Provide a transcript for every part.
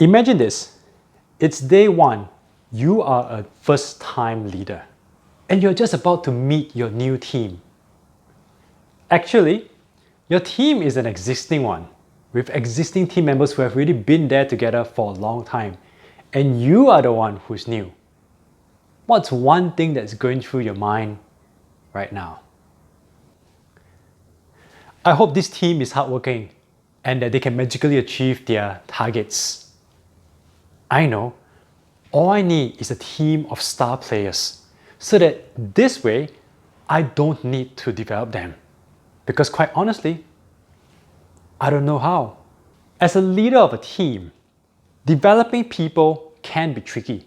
Imagine this. It's day one. You are a first-time leader and you're just about to meet your new team. Actually, your team is an existing one with existing team members who have already been there together for a long time, and you are the one who's new. What's one thing that's going through your mind right now? I hope this team is hardworking and that they can magically achieve their targets. I know. All I need is a team of star players so that this way I don't need to develop them. Because quite honestly, I don't know how. As a leader of a team, developing people can be tricky.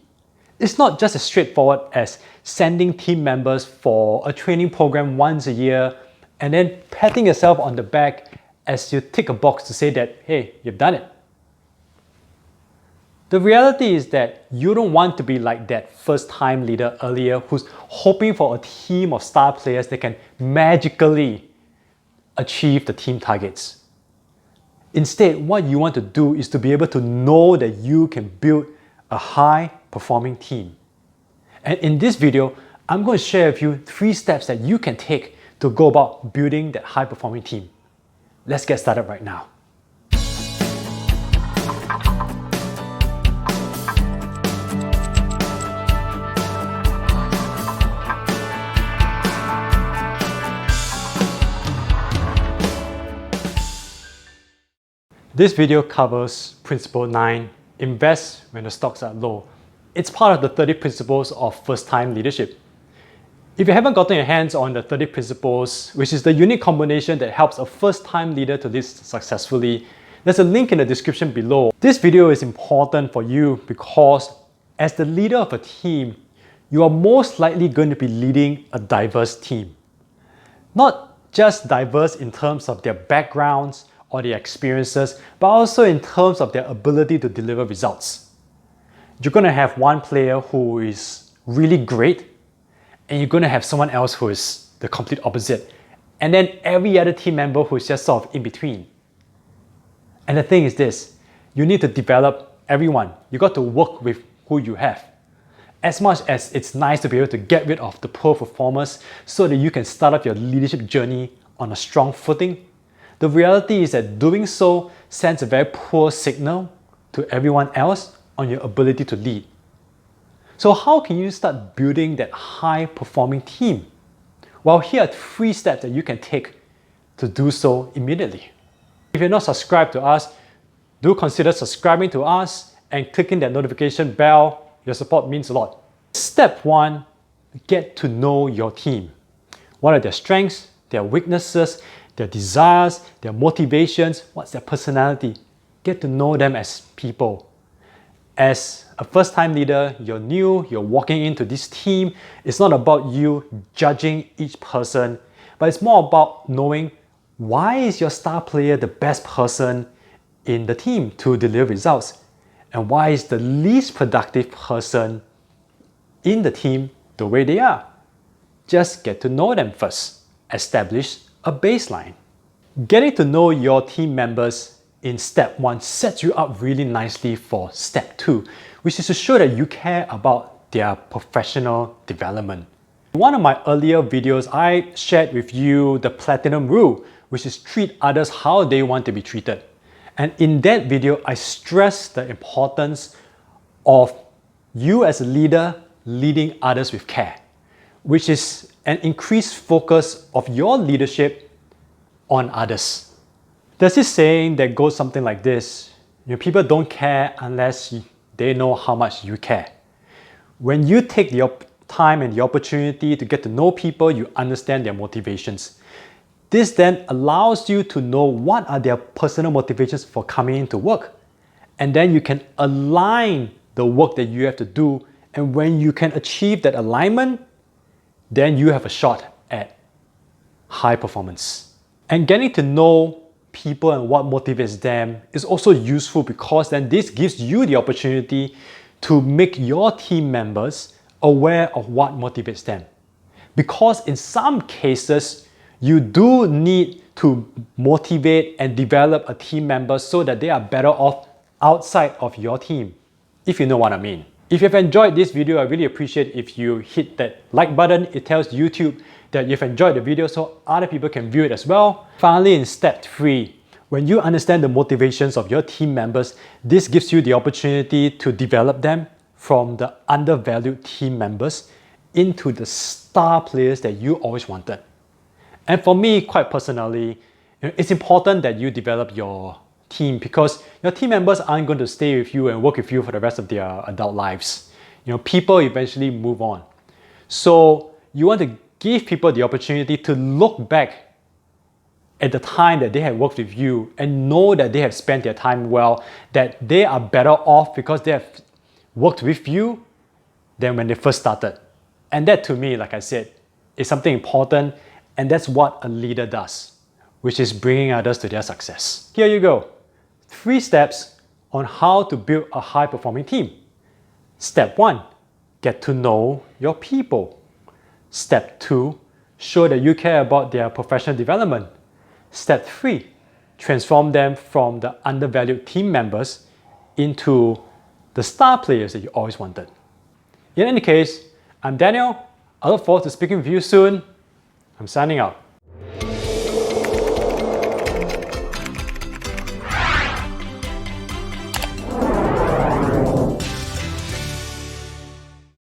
It's not just as straightforward as sending team members for a training program once a year and then patting yourself on the back as you tick a box to say that, hey, you've done it. The reality is that you don't want to be like that first-time leader earlier who's hoping for a team of star players that can magically achieve the team targets. Instead, what you want to do is to be able to know that you can build a high-performing team. And in this video, I'm going to share with you 3 steps that you can take to go about building that high-performing team. Let's get started right now. This video covers Principle 9, invest when the stocks are low. It's part of the 30 principles of first-time leadership. If you haven't gotten your hands on the 30 principles, which is the unique combination that helps a first-time leader to lead successfully, there's a link in the description below. This video is important for you because as the leader of a team, you are most likely going to be leading a diverse team. Not just diverse in terms of their backgrounds or their experiences, but also in terms of their ability to deliver results. You're going to have one player who is really great, and you're going to have someone else who is the complete opposite, and then every other team member who is just sort of in between. And the thing is this, you need to develop everyone. You got to work with who you have. As much as it's nice to be able to get rid of the poor performers so that you can start up your leadership journey on a strong footing, the reality is that doing so sends a very poor signal to everyone else on your ability to lead. So how can you start building that high-performing team? Well, here are 3 steps that you can take to do so immediately. If you're not subscribed to us, do consider subscribing to us and clicking that notification bell. Your support means a lot. Step 1, get to know your team. What are their strengths, their weaknesses, their desires, their motivations, what's their personality? Get to know them as people. As a first-time leader, you're new, you're walking into this team. It's not about you judging each person, but it's more about knowing why is your star player the best person in the team to deliver results, and why is the least productive person in the team the way they are. Just get to know them first. Establish a baseline. Getting to know your team members in step 1 sets you up really nicely for step 2, which is to show that you care about their professional development. In one of my earlier videos, I shared with you the platinum rule, which is treat others how they want to be treated. And in that video, I stressed the importance of you as a leader leading others with care, which is an increased focus of your leadership on others. There's this saying that goes something like this: people don't care unless they know how much you care. When you take the time and the opportunity to get to know people, you understand their motivations. This then allows you to know what are their personal motivations for coming into work. And then you can align the work that you have to do. And when you can achieve that alignment, then you have a shot at high performance. And getting to know people and what motivates them is also useful because then this gives you the opportunity to make your team members aware of what motivates them. Because in some cases, you do need to motivate and develop a team member so that they are better off outside of your team, if you know what I mean. If you've enjoyed this video, I really appreciate if you hit that like button. It tells YouTube that you've enjoyed the video so other people can view it as well. Finally, in step 3, when you understand the motivations of your team members, this gives you the opportunity to develop them from the undervalued team members into the star players that you always wanted. And for me, quite personally, it's important that you develop your team because your team members aren't going to stay with you and work with you for the rest of their adult lives. People eventually move on. So you want to give people the opportunity to look back at the time that they have worked with you and know that they have spent their time well, that they are better off because they have worked with you than when they first started. And that, to me, like I said, is something important, and that's what a leader does, which is bringing others to their success. Here you go. 3 steps on how to build a high-performing team. Step 1, get to know your people. Step 2, show that you care about their professional development. Step 3, transform them from the undervalued team members into the star players that you always wanted. In any case, I'm Daniel. I look forward to speaking with you soon. I'm signing out.